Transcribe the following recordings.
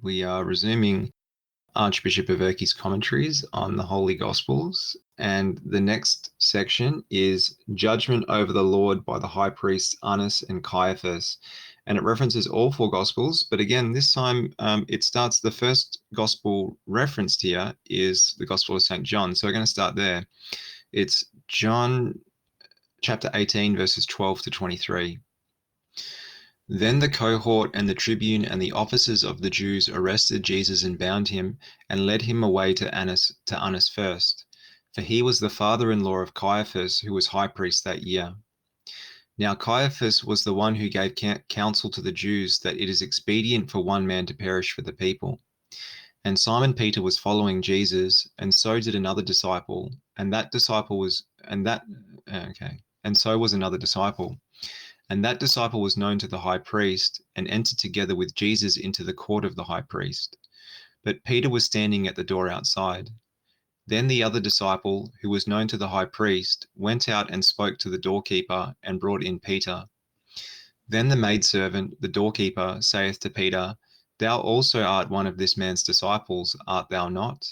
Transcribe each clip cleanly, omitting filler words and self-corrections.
We are resuming Archbishop Averky's commentaries on the Holy Gospels, and the next section is Judgment over the Lord by the high priests Annas and Caiaphas, and it references all four Gospels, but again, this time it starts, the first Gospel referenced here is the Gospel of St. John, so we're going to start there. It's John chapter 18, verses 12 to 23. Then the cohort and the tribune and the officers of the Jews arrested Jesus and bound him and led him away to Annas first, for he was the father-in-law of Caiaphas, who was high priest that year. Now Caiaphas was the one who gave counsel to the Jews that it is expedient for one man to perish for the people. And Simon Peter was following Jesus, and so did another disciple, and so was another disciple. And that disciple was known to the high priest, and entered together with Jesus into the court of the high priest. But Peter was standing at the door outside. Then the other disciple, who was known to the high priest, went out and spoke to the doorkeeper, and brought in Peter. Then the maidservant, the doorkeeper, saith to Peter, Thou also art one of this man's disciples, art thou not?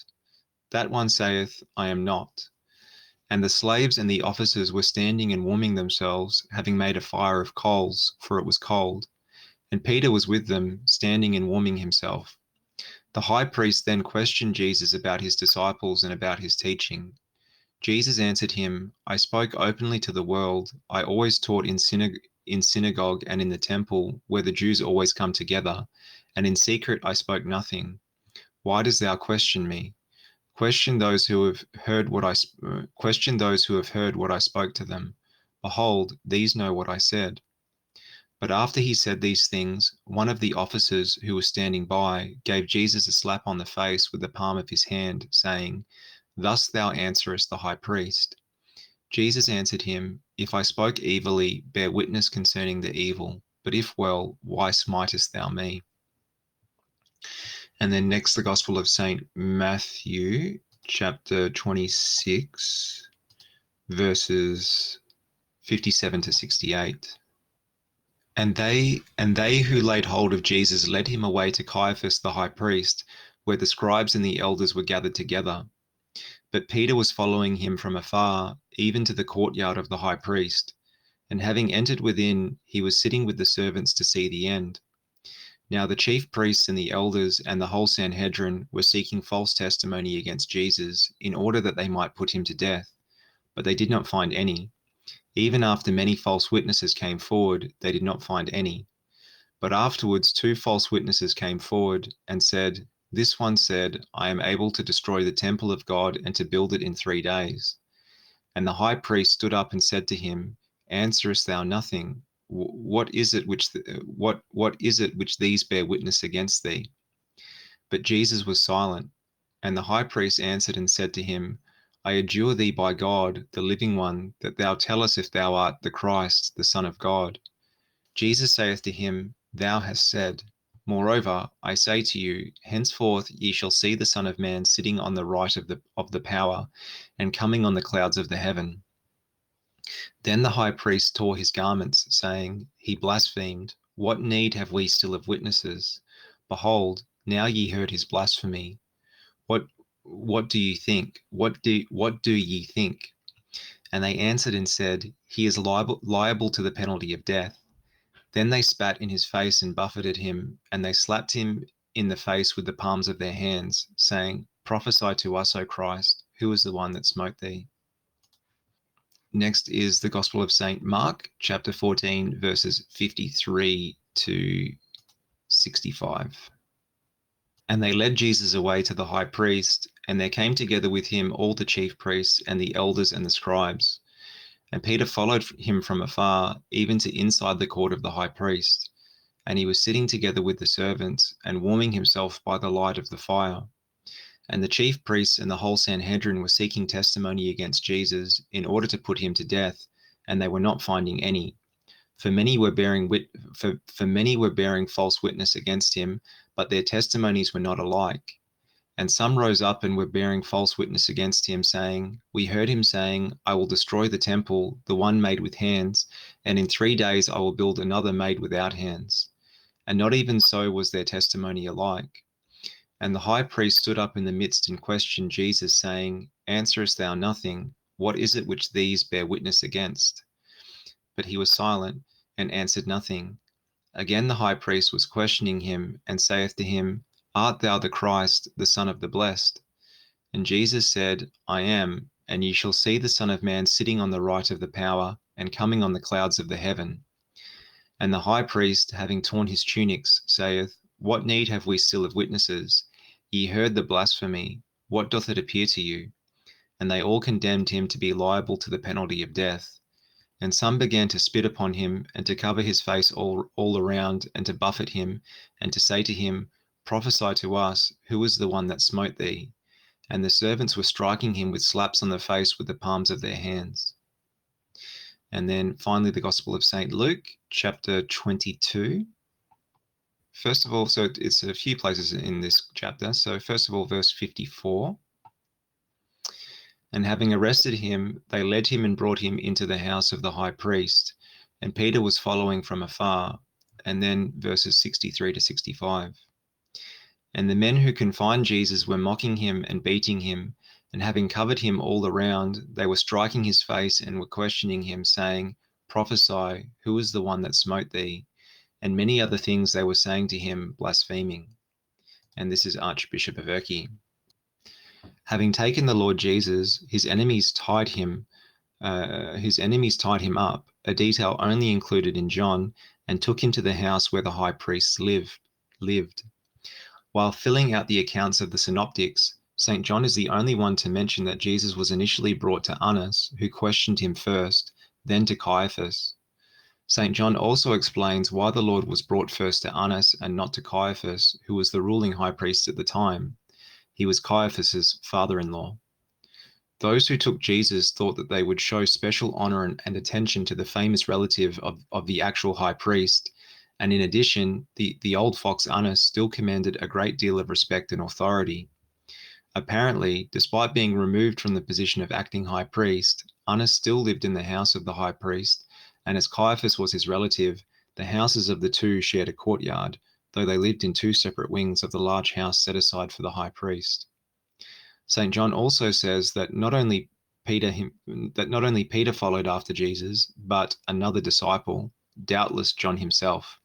That one saith, I am not. And the slaves and the officers were standing and warming themselves, having made a fire of coals, for it was cold. And Peter was with them, standing and warming himself. The high priest then questioned Jesus about his disciples and about his teaching. Jesus answered him, I spoke openly to the world. I always taught in synagogue and in the temple, where the Jews always come together, and in secret I spoke nothing. Why dost thou question me? Question those who have heard what I spoke to them. Behold, these know what I said. But after he said these things, one of the officers who was standing by gave Jesus a slap on the face with the palm of his hand, saying, Thus thou answerest the high priest. Jesus answered him, If I spoke evilly, bear witness concerning the evil, but if well, why smitest thou me? And then next, the Gospel of St. Matthew, chapter 26, verses 57 to 68. And they who laid hold of Jesus led him away to Caiaphas the high priest, where the scribes and the elders were gathered together. But Peter was following him from afar, even to the courtyard of the high priest. And having entered within, he was sitting with the servants to see the end. Now the chief priests and the elders and the whole Sanhedrin were seeking false testimony against Jesus, in order that they might put him to death. But they did not find any. Even after many false witnesses came forward, they did not find any. But afterwards 2 false witnesses came forward and said, This one said, I am able to destroy the temple of God and to build it in 3 days. And the high priest stood up and said to him, Answerest thou nothing? What is it which these bear witness against thee? But Jesus was silent. And the high priest answered and said to him, I adjure thee by God, the living one, that thou tell us if thou art the Christ, the Son of God. Jesus saith to him, Thou hast said. Moreover, I say to you, henceforth ye shall see the Son of Man sitting on the right of the power, and coming on the clouds of the heaven. Then the high priest tore his garments, saying, He blasphemed. What need have we still of witnesses? Behold, now ye heard his blasphemy. What do you think? What do ye think? And they answered and said, He is liable to the penalty of death. Then they spat in his face and buffeted him, and they slapped him in the face with the palms of their hands, saying, Prophesy to us, O Christ, who is the one that smote thee? Next is the Gospel of St. Mark, chapter 14, verses 53 to 65. And they led Jesus away to the high priest, and there came together with him all the chief priests and the elders and the scribes. And Peter followed him from afar, even to inside the court of the high priest. And he was sitting together with the servants, and warming himself by the light of the fire. And the chief priests and the whole Sanhedrin were seeking testimony against Jesus, in order to put him to death, and they were not finding any. For many were bearing false witness against him, but their testimonies were not alike. And some rose up and were bearing false witness against him, saying, We heard him saying, I will destroy the temple, the one made with hands, and in 3 days I will build another made without hands. And not even so was their testimony alike. And the high priest stood up in the midst and questioned Jesus, saying, Answerest thou nothing? What is it which these bear witness against? But he was silent, and answered nothing. Again the high priest was questioning him, and saith to him, Art thou the Christ, the Son of the Blessed? And Jesus said, I am, and ye shall see the Son of Man sitting on the right of the power, and coming on the clouds of the heaven. And the high priest, having torn his tunics, saith, What need have we still of witnesses? Ye heard the blasphemy. What doth it appear to you? And they all condemned him to be liable to the penalty of death. And some began to spit upon him, and to cover his face all around, and to buffet him, and to say to him, Prophesy to us, who is the one that smote thee? And the servants were striking him with slaps on the face with the palms of their hands. And then finally, the Gospel of St. Luke, chapter 22. First of all, so it's a few places in this chapter. So first of all, verse 54. And having arrested him, they led him and brought him into the house of the high priest. And Peter was following from afar. And then verses 63 to 65. And the men who confined Jesus were mocking him and beating him, and having covered him all around, they were striking his face and were questioning him, saying, Prophesy, who is the one that smote thee? And many other things they were saying to him, blaspheming. And this is Archbishop Averky. Having taken the Lord Jesus, his enemies tied him up, a detail only included in John, and took him to the house where the high priest lived. While filling out the accounts of the synoptics, St. John is the only one to mention that Jesus was initially brought to Annas, who questioned him first, then to Caiaphas. St. John also explains why the Lord was brought first to Annas and not to Caiaphas, who was the ruling high priest at the time. He was Caiaphas's father-in-law. Those who took Jesus thought that they would show special honor and attention to the famous relative of the actual high priest, and in addition, the old fox Annas still commanded a great deal of respect and authority. Apparently, despite being removed from the position of acting high priest, Annas still lived in the house of the high priest, and as Caiaphas was his relative, the houses of the two shared a courtyard, though they lived in two separate wings of the large house set aside for the high priest. St. John also says that not only Peter followed after Jesus, but another disciple, doubtless John himself.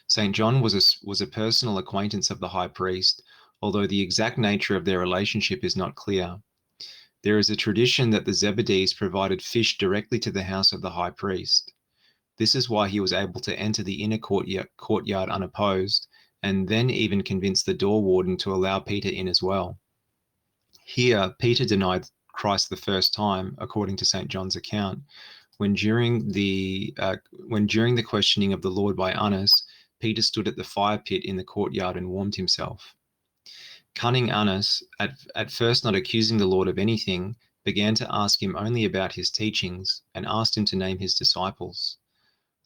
St. John was a personal acquaintance of the high priest, although the exact nature of their relationship is not clear. There is a tradition that the Zebedees provided fish directly to the house of the high priest. This is why he was able to enter the inner courtyard unopposed, and then even convince the door warden to allow Peter in as well. Here, Peter denied Christ the first time, according to St. John's account, when during the questioning of the Lord by Annas, Peter stood at the fire pit in the courtyard and warmed himself. Cunning Annas, at first not accusing the Lord of anything, began to ask him only about his teachings and asked him to name his disciples.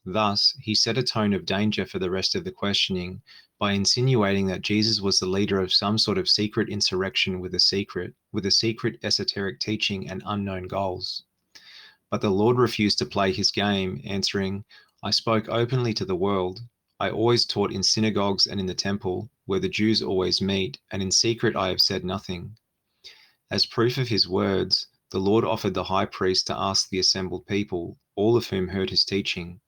Thus, he set a tone of danger for the rest of the questioning by insinuating that Jesus was the leader of some sort of secret insurrection with a secret esoteric teaching and unknown goals. But the Lord refused to play his game, answering, I spoke openly to the world. I always taught in synagogues and in the temple, where the Jews always meet, and in secret I have said nothing. As proof of his words, the Lord offered the high priest to ask the assembled people, all of whom heard his teaching.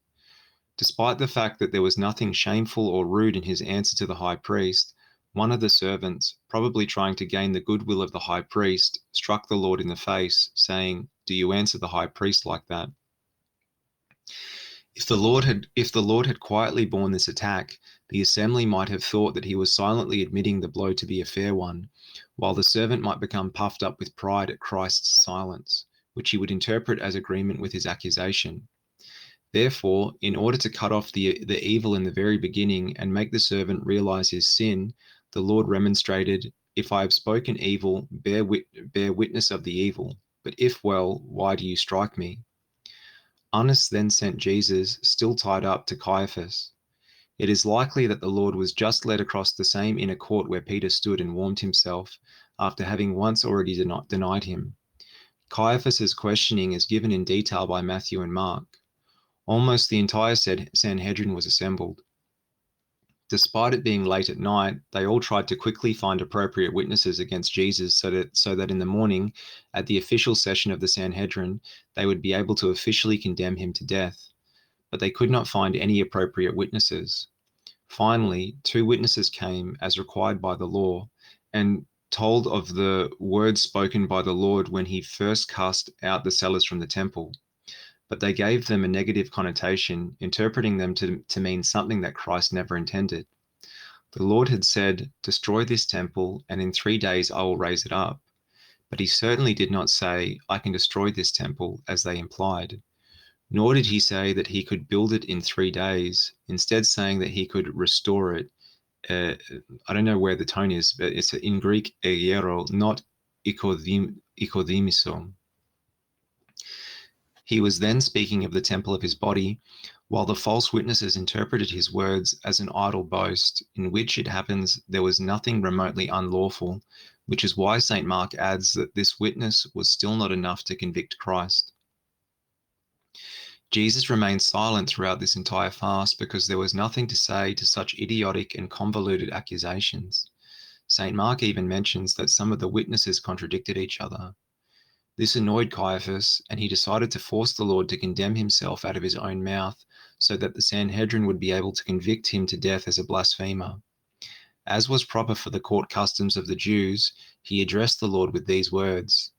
Despite the fact that there was nothing shameful or rude in his answer to the high priest, one of the servants, probably trying to gain the goodwill of the high priest, struck the Lord in the face, saying, Do you answer the high priest like that? If the Lord had quietly borne this attack, the assembly might have thought that he was silently admitting the blow to be a fair one, while the servant might become puffed up with pride at Christ's silence, which he would interpret as agreement with his accusation. Therefore, in order to cut off the evil in the very beginning and make the servant realize his sin, the Lord remonstrated, If I have spoken evil, bear witness of the evil. But if well, why do you strike me? Annas then sent Jesus, still tied up, to Caiaphas. It is likely that the Lord was just led across the same inner court where Peter stood and warmed himself, after having once already denied him. Caiaphas's questioning is given in detail by Matthew and Mark. Almost the entire Sanhedrin was assembled. Despite it being late at night, they all tried to quickly find appropriate witnesses against Jesus so that in the morning, at the official session of the Sanhedrin, they would be able to officially condemn him to death. But they could not find any appropriate witnesses. Finally, 2 witnesses came as required by the law and told of the words spoken by the Lord when he first cast out the sellers from the temple. But they gave them a negative connotation, interpreting them to mean something that Christ never intended. The Lord had said, "Destroy this temple, and in 3 days I will raise it up." But he certainly did not say, "I can destroy this temple," as they implied. Nor did he say that he could build it in 3 days, instead saying that he could restore it. I don't know where the tone is, but it's in Greek, egero, not ikodimiso. He was then speaking of the temple of his body, while the false witnesses interpreted his words as an idle boast, in which it happens there was nothing remotely unlawful, which is why St. Mark adds that this witness was still not enough to convict Christ. Jesus remained silent throughout this entire fast because there was nothing to say to such idiotic and convoluted accusations. St. Mark even mentions that some of the witnesses contradicted each other. This annoyed Caiaphas, and he decided to force the Lord to condemn himself out of his own mouth so that the Sanhedrin would be able to convict him to death as a blasphemer. As was proper for the court customs of the Jews, he addressed the Lord with these words,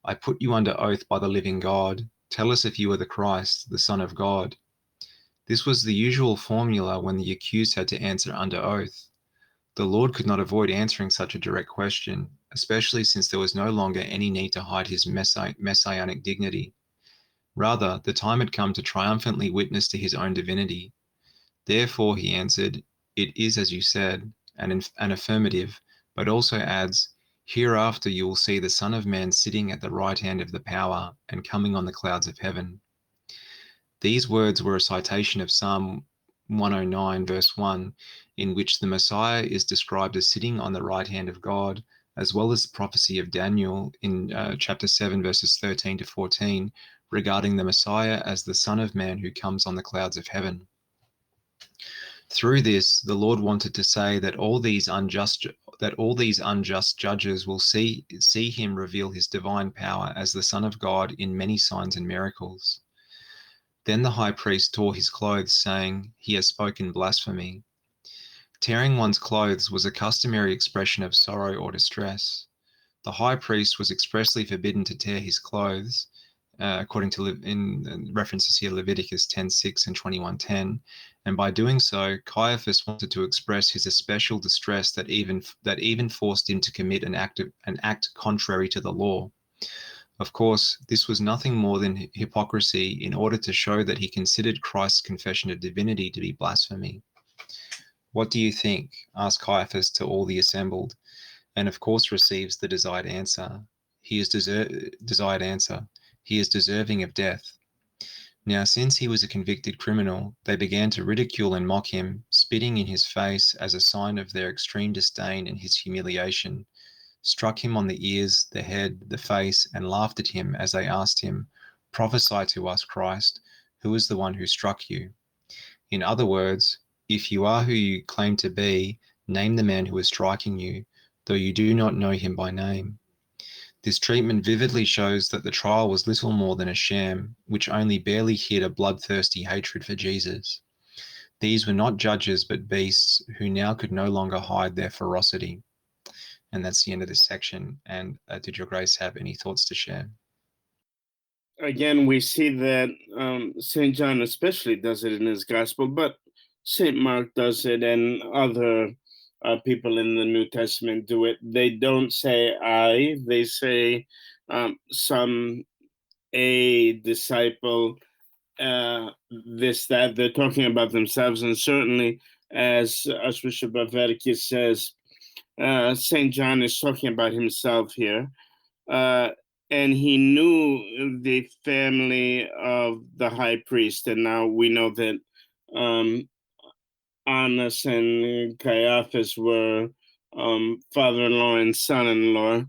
"I put you under oath by the living God. Tell us if you are the Christ, the Son of God." This was the usual formula when the accused had to answer under oath. The Lord could not avoid answering such a direct question, especially since there was no longer any need to hide his messianic dignity. Rather, the time had come to triumphantly witness to his own divinity. Therefore, he answered, "It is as you said," an affirmative, but also adds, "Hereafter you will see the Son of Man sitting at the right hand of the power and coming on the clouds of heaven." These words were a citation of Psalm 109, verse 1, in which the Messiah is described as sitting on the right hand of God, as well as the prophecy of Daniel in chapter 7, verses 13 to 14, regarding the Messiah as the Son of Man who comes on the clouds of heaven. Through this, the Lord wanted to say that all these unjust judges will see him reveal his divine power as the Son of God in many signs and miracles. Then the high priest tore his clothes, saying, "He has spoken blasphemy." Tearing one's clothes was a customary expression of sorrow or distress. The high priest was expressly forbidden to tear his clothes, according to in references here Leviticus 10:6 and 21:10, and by doing so, Caiaphas wanted to express his especial distress that even forced him to commit an act contrary to the law. Of course, this was nothing more than hypocrisy in order to show that he considered Christ's confession of divinity to be blasphemy. "What do you think?" asked Caiaphas to all the assembled, and of course receives the desired answer. He is deserving of death. Now, since he was a convicted criminal, they began to ridicule and mock him, spitting in his face as a sign of their extreme disdain and his humiliation, struck him on the ears, the head, the face, and laughed at him as they asked him, "Prophesy to us, Christ, who is the one who struck you?" In other words, if you are who you claim to be, name the man who is striking you, though you do not know him by name. This treatment vividly shows that the trial was little more than a sham, which only barely hid a bloodthirsty hatred for Jesus. These were not judges but beasts who now could no longer hide their ferocity. And that's the end of this section. And did Your Grace have any thoughts to share? Again, we see that St. John especially does it in his gospel, but St. Mark does it, and other people in the New Testament do it. They don't say "I," they say a disciple, this, that. They're talking about themselves, and certainly, as Archbishop Averky says, St. John is talking about himself here. And he knew the family of the high priest, and now we know that Annas and Caiaphas were father-in-law and son-in-law.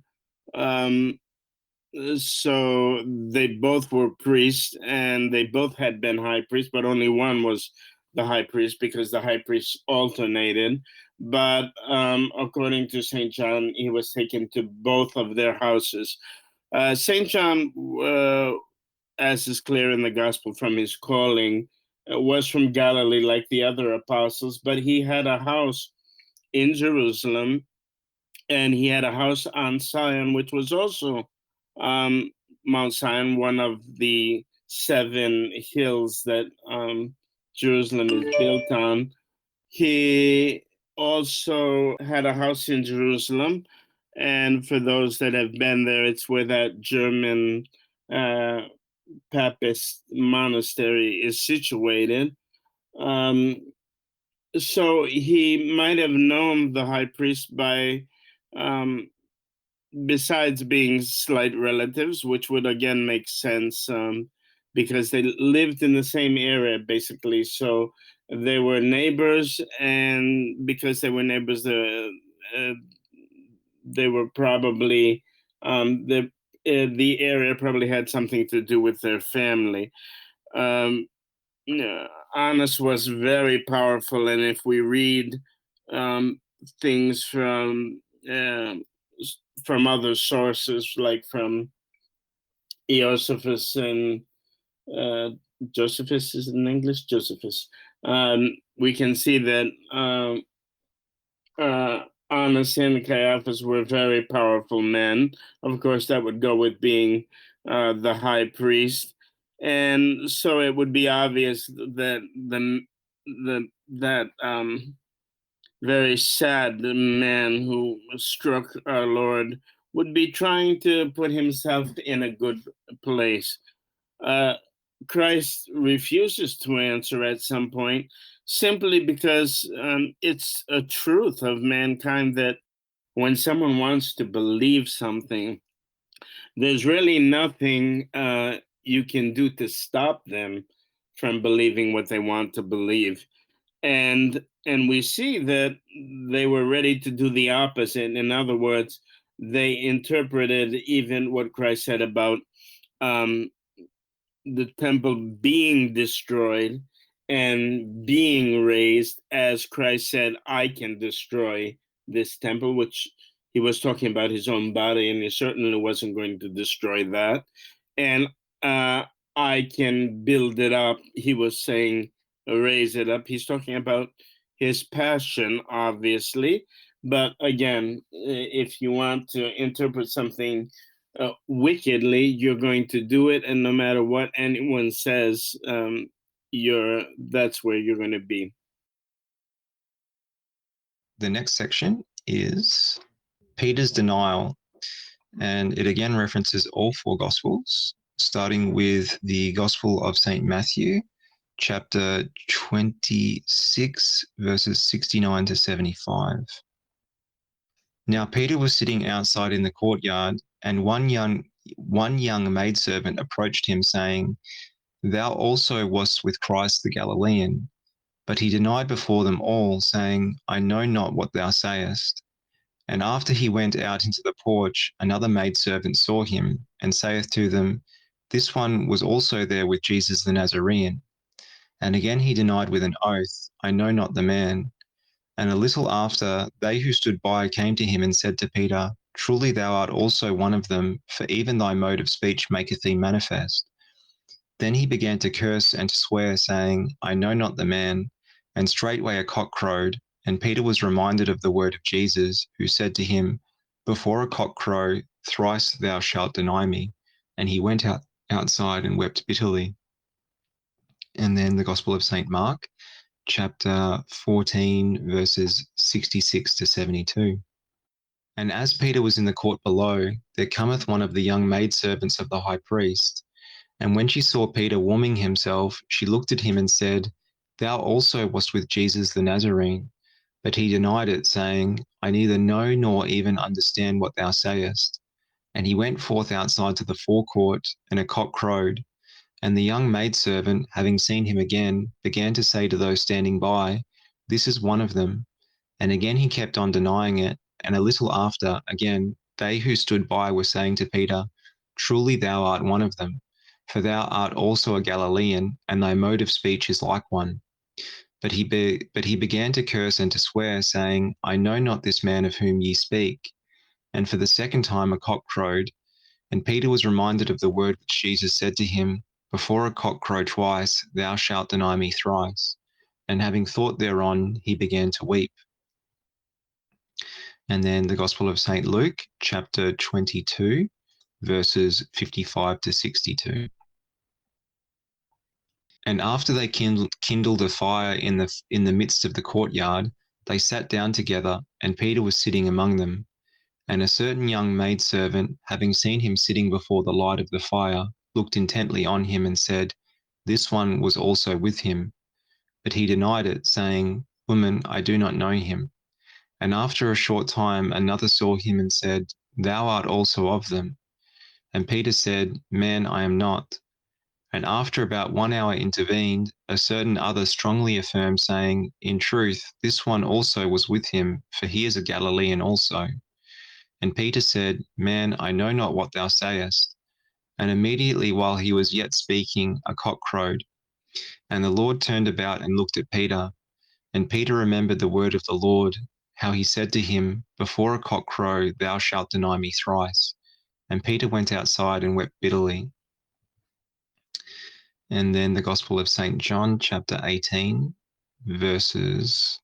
So they both were priests, and they both had been high priests, but only one was the high priest because the high priest alternated. But according to St. John, he was taken to both of their houses. St. John, as is clear in the gospel from his calling, was from Galilee like the other apostles, but he had a house in Jerusalem, and he had a house on Zion, which was also Mount Zion, one of the 7 hills that Jerusalem is built on. He also had a house in Jerusalem, and for those that have been there, it's where that German Papist monastery is situated. So he might have known the high priest by, besides being slight relatives, which would again make sense because they lived in the same area basically. So they were neighbors, and because they were neighbors, they were probably the area probably had something to do with their family. Annas was very powerful, and if we read things from other sources, like from Josephus and Josephus is in English, Josephus, we can see that Annas and Caiaphas were very powerful men. Of course, that would go with being the high priest, and so it would be obvious that that very sad man who struck our Lord would be trying to put himself in a good place. Christ refuses to answer at some point, simply because it's a truth of mankind that when someone wants to believe something, there's really nothing you can do to stop them from believing what they want to believe. And we see that they were ready to do the opposite. In other words, they interpreted even what Christ said about the temple being destroyed and being raised, as Christ said, I can destroy this temple, which he was talking about his own body, and he certainly wasn't going to destroy that. And I can build it up. He was saying, raise it up. He's talking about his passion, obviously. But again, if you want to interpret something wickedly, you're going to do it, and no matter what anyone says, that's where you're going to be. The next section is Peter's denial, and it again references all 4 Gospels, starting with the Gospel of St. Matthew, chapter 26, verses 69 to 75. Now Peter was sitting outside in the courtyard, and one young maidservant approached him, saying, "Thou also wast with Christ the Galilean." But he denied before them all, saying, "I know not what thou sayest." And after he went out into the porch, another maidservant saw him, and saith to them, "This one was also there with Jesus the Nazarene." And again he denied with an oath, "I know not the man." And a little after, they who stood by came to him and said to Peter, "Truly thou art also one of them, for even thy mode of speech maketh thee manifest." Then he began to curse and to swear, saying, "I know not the man." And straightway a cock crowed, and Peter was reminded of the word of Jesus, who said to him, "Before a cock crow, thrice thou shalt deny me." And he went outside and wept bitterly. And then the Gospel of St. Mark, chapter 14, verses 66 to 72. And as Peter was in the court below, there cometh one of the young maidservants of the high priest. And when she saw Peter warming himself, she looked at him and said, "Thou also wast with Jesus the Nazarene." But he denied it, saying, "I neither know nor even understand what thou sayest." And he went forth outside to the forecourt, and a cock crowed. And the young maidservant, having seen him again, began to say to those standing by, "This is one of them." And again he kept on denying it. And a little after, again, they who stood by were saying to Peter, "Truly thou art one of them, for thou art also a Galilean, and thy mode of speech is like one." But he began to curse and to swear, saying, I know not this man of whom ye speak. And for the second time a cock crowed, and Peter was reminded of the word which Jesus said to him, Before a cock crow twice, thou shalt deny me thrice. And having thought thereon, he began to weep. And then the Gospel of St. Luke, chapter 22, verses 55 to 62. And after they kindled a fire in the midst of the courtyard, they sat down together, and Peter was sitting among them. And a certain young maidservant, having seen him sitting before the light of the fire, looked intently on him and said, This one was also with him. But he denied it, saying, Woman, I do not know him. And after a short time another saw him and said, Thou art also of them. And Peter said, Man, I am not. And after about 1 hour intervened, a certain other strongly affirmed, saying, In truth, this one also was with him, for he is a Galilean also. And Peter said, Man, I know not what thou sayest. And immediately while he was yet speaking, a cock crowed. And the Lord turned about and looked at Peter. And Peter remembered the word of the Lord, how he said to him, Before a cock crow, thou shalt deny me thrice. And Peter went outside and wept bitterly. And then the Gospel of St. John, chapter 18, verses...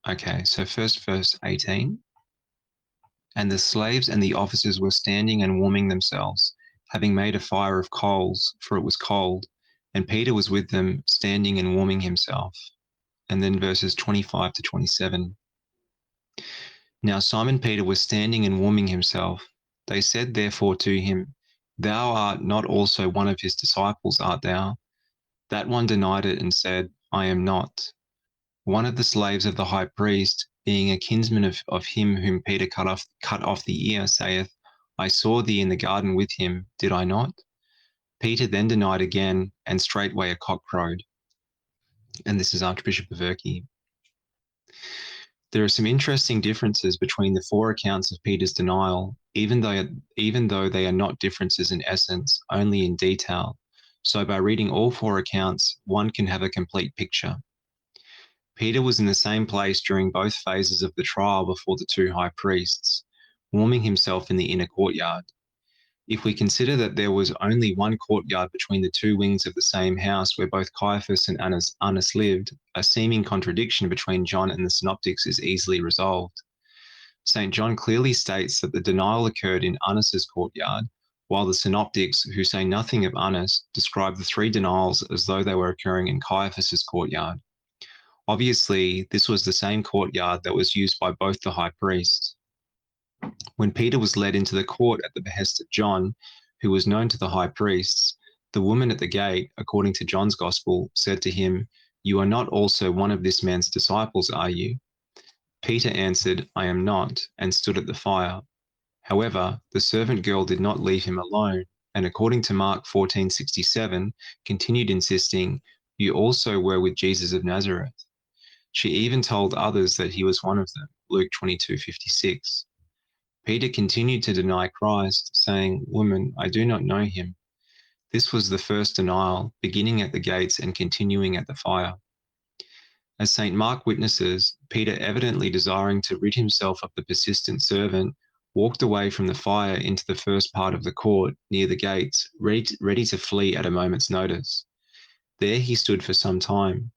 Okay, so first verse 18. And the slaves and the officers were standing and warming themselves, having made a fire of coals, for it was cold. And Peter was with them, standing and warming himself. And then verses 25 to 27. Now Simon Peter was standing and warming himself. They said therefore to him, Thou art not also one of his disciples, art thou? That one denied it and said, I am not. One of the slaves of the high priest, being a kinsman of him whom Peter cut off the ear, saith, I saw thee in the garden with him, did I not? Peter then denied again, and straightway a cock crowed. And this is Archbishop Averky. There are some interesting differences between the four accounts of Peter's denial, even though they are not differences in essence, only in detail. So by reading all four accounts, one can have a complete picture. Peter was in the same place during both phases of the trial before the two high priests, warming himself in the inner courtyard. If we consider that there was only one courtyard between the two wings of the same house where both Caiaphas and Annas lived, a seeming contradiction between John and the Synoptics is easily resolved. St. John clearly states that the denial occurred in Annas's courtyard, while the Synoptics, who say nothing of Annas, describe the three denials as though they were occurring in Caiaphas's courtyard. Obviously, this was the same courtyard that was used by both the high priests. When Peter was led into the court at the behest of John, who was known to the high priests, the woman at the gate, according to John's Gospel, said to him, You are not also one of this man's disciples, are you? Peter answered, I am not, and stood at the fire. However, the servant girl did not leave him alone, and according to Mark 14:67, continued insisting, You also were with Jesus of Nazareth. She even told others that he was one of them, Luke 22:56. Peter continued to deny Christ, saying, Woman, I do not know him. This was the first denial, beginning at the gates and continuing at the fire. As St. Mark witnesses, Peter, evidently desiring to rid himself of the persistent servant, walked away from the fire into the first part of the court, near the gates, ready to flee at a moment's notice. There he stood for some time.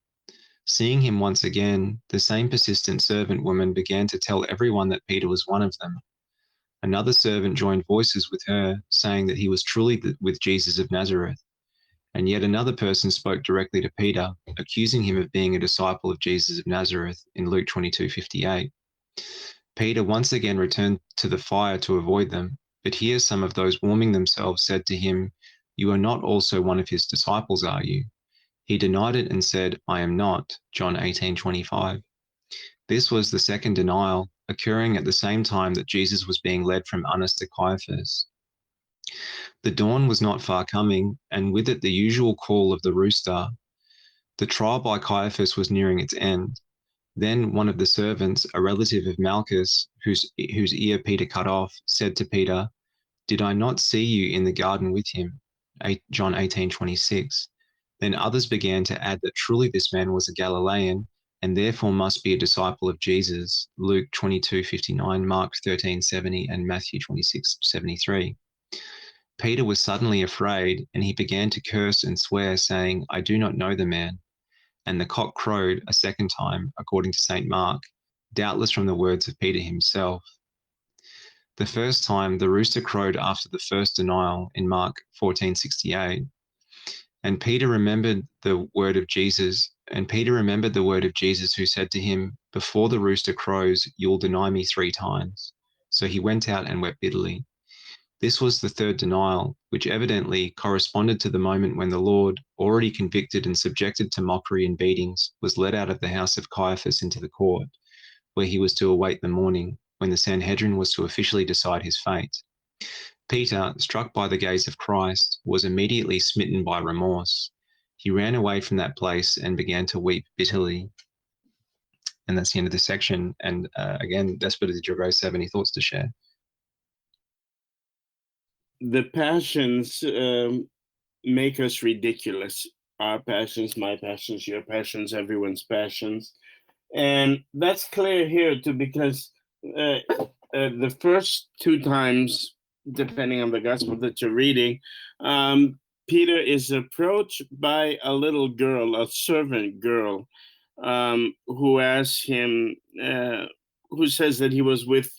Seeing him once again, the same persistent servant woman began to tell everyone that Peter was one of them. Another servant joined voices with her, saying that he was truly with Jesus of Nazareth. And yet another person spoke directly to Peter, accusing him of being a disciple of Jesus of Nazareth in Luke 22:58. Peter once again returned to the fire to avoid them, but here some of those warming themselves said to him, You are not also one of his disciples, are you? He denied it and said, I am not, John 18:25. This was the second denial, occurring at the same time that Jesus was being led from Annas to Caiaphas. The dawn was not far coming, and with it the usual call of the rooster. The trial by Caiaphas was nearing its end. Then one of the servants, a relative of Malchus, whose ear Peter cut off, said to Peter, Did I not see you in the garden with him? John 18:26. Then others began to add that truly this man was a Galilean and therefore must be a disciple of Jesus. Luke 22:59, Mark 13:70, and Matthew 26:73. Peter was suddenly afraid, and he began to curse and swear, saying, I do not know the man. And the cock crowed a second time, according to St. Mark, doubtless from the words of Peter himself. The first time the rooster crowed after the first denial in Mark 14:68. And Peter remembered the word of Jesus, who said to him, before the rooster crows, you'll deny me 3 times. So he went out and wept bitterly. This was the third denial, which evidently corresponded to the moment when the Lord, already convicted and subjected to mockery and beatings, was led out of the house of Caiaphas into the court, where he was to await the morning, when the Sanhedrin was to officially decide his fate. Peter, struck by the gaze of Christ, was immediately smitten by remorse. He ran away from that place and began to weep bitterly. And that's the end of this section. And again, Despota, did you guys have any thoughts to share? The passions make us ridiculous. Our passions, my passions, your passions, everyone's passions. And that's clear here too, because the first 2 times, depending on the gospel that you're reading, Peter is approached by a little girl, a servant girl, who asks him, who says that he was with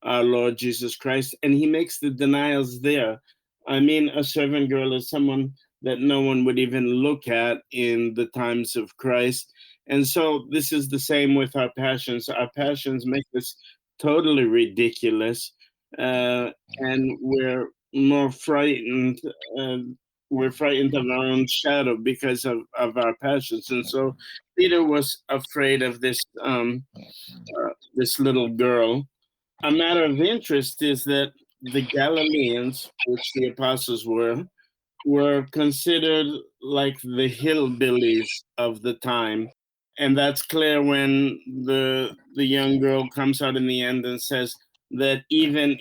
our Lord Jesus Christ, and he makes the denials there. I mean, a servant girl is someone that no one would even look at in the times of Christ. And so this is the same with our passions. Our passions make us totally ridiculous, and we're more frightened. We're frightened of our own shadow because of our passions. And so Peter was afraid of this this little girl. A matter of interest is that the Galileans, which the apostles were considered like the hillbillies of the time. And that's clear when the young girl comes out in the end and says that even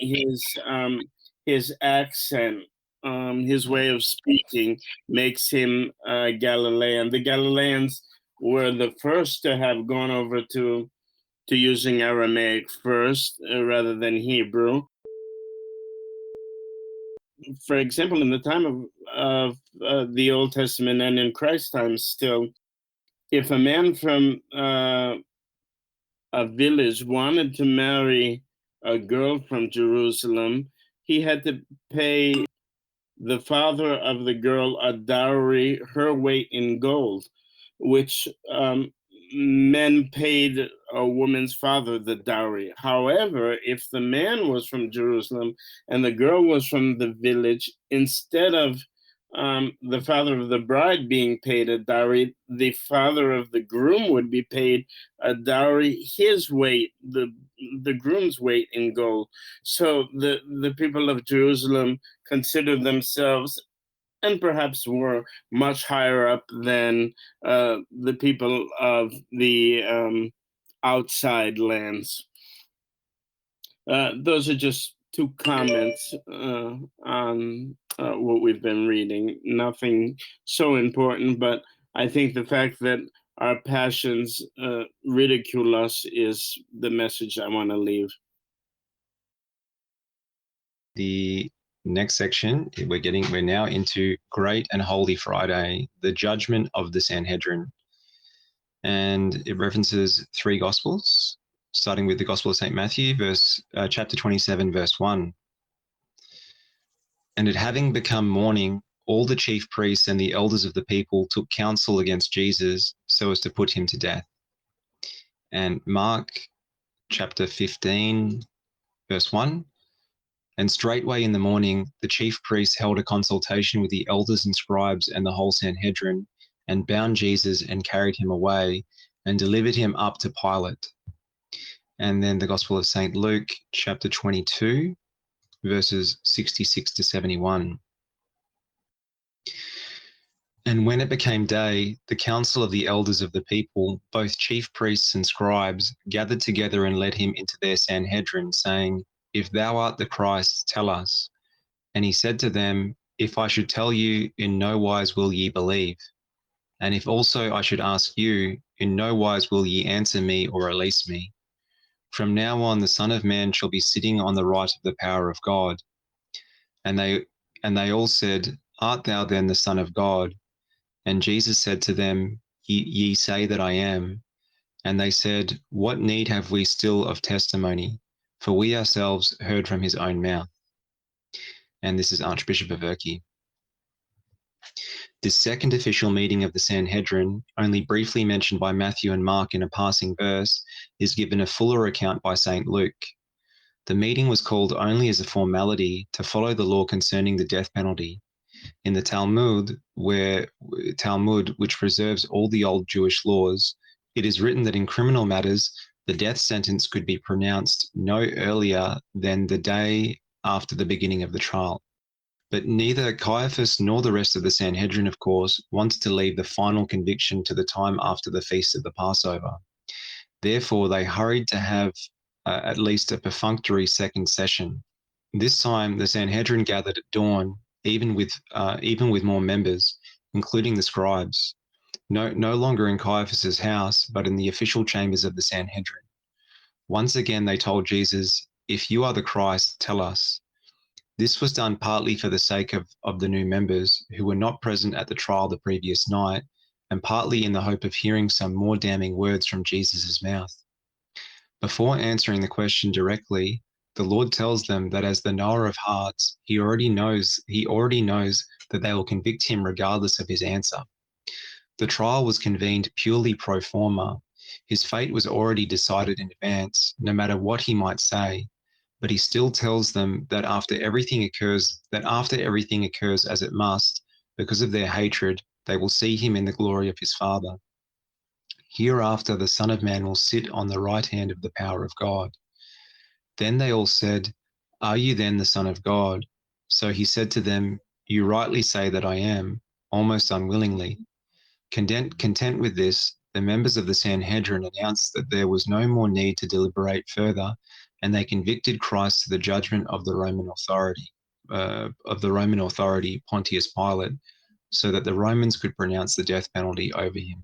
his accent, his way of speaking, makes him Galilean. The Galileans were the first to have gone over to using Aramaic first rather than Hebrew. For example, in the time of the Old Testament and in Christ's time still, if a man from a village wanted to marry a girl from Jerusalem, he had to pay the father of the girl a dowry, her weight in gold, which men paid a woman's father the dowry. However, if the man was from Jerusalem and the girl was from the village, instead of the father of the bride being paid a dowry, the father of the groom would be paid a dowry, his weight, the groom's weight in gold. So the people of Jerusalem considered themselves, and perhaps were much higher up than the people of the outside lands. Those are just 2 comments on what we've been reading. Nothing so important, but I think the fact that our passions ridicule us is the message I want to leave. The next section, we're now into Great and Holy Friday, the judgment of the Sanhedrin. And it references 3 Gospels, starting with the Gospel of St. Matthew, chapter 27, verse 1. And it having become morning, all the chief priests and the elders of the people took counsel against Jesus so as to put him to death. And Mark chapter 15, verse 1. And straightway in the morning, the chief priests held a consultation with the elders and scribes and the whole Sanhedrin, and bound Jesus and carried him away and delivered him up to Pilate. And then the Gospel of St. Luke, chapter 22, verses 66 to 71. And when it became day, the council of the elders of the people, both chief priests and scribes, gathered together and led him into their Sanhedrin, saying, If thou art the Christ, tell us. And he said to them, If I should tell you, in no wise will ye believe. And if also I should ask you, in no wise will ye answer me or release me. From now on the Son of Man shall be sitting on the right of the power of God. And they all said, Art thou then the Son of God? And Jesus said to them, Ye say that I am. And they said, What need have we still of testimony? For we ourselves heard from his own mouth. And this is Archbishop Averky. This second official meeting of the Sanhedrin, only briefly mentioned by Matthew and Mark in a passing verse, is given a fuller account by St. Luke. The meeting was called only as a formality to follow the law concerning the death penalty. In the Talmud, which preserves all the old Jewish laws, it is written that in criminal matters, the death sentence could be pronounced no earlier than the day after the beginning of the trial. But neither Caiaphas nor the rest of the Sanhedrin, of course, wanted to leave the final conviction to the time after the feast of the Passover. Therefore, they hurried to have at least a perfunctory second session. This time, the Sanhedrin gathered at dawn, even with more members, including the scribes. No longer in Caiaphas's house, but in the official chambers of the Sanhedrin. Once again, they told Jesus, "If you are the Christ, tell us." This was done partly for the sake of the new members who were not present at the trial the previous night, and partly in the hope of hearing some more damning words from Jesus' mouth. Before answering the question directly, the Lord tells them that as the knower of hearts, he already knows that they will convict him regardless of his answer. The trial was convened purely pro forma. His fate was already decided in advance, no matter what he might say. But he still tells them that after everything occurs as it must, because of their hatred, they will see him in the glory of his Father. Hereafter the Son of Man will sit on the right hand of the power of God. Then they all said, Are you then the Son of God? So he said to them, You rightly say that I am, almost unwillingly. Content with this, the members of the Sanhedrin announced that there was no more need to deliberate further, and they convicted Christ to the judgment of the Roman authority, Pontius Pilate, so that the Romans could pronounce the death penalty over him.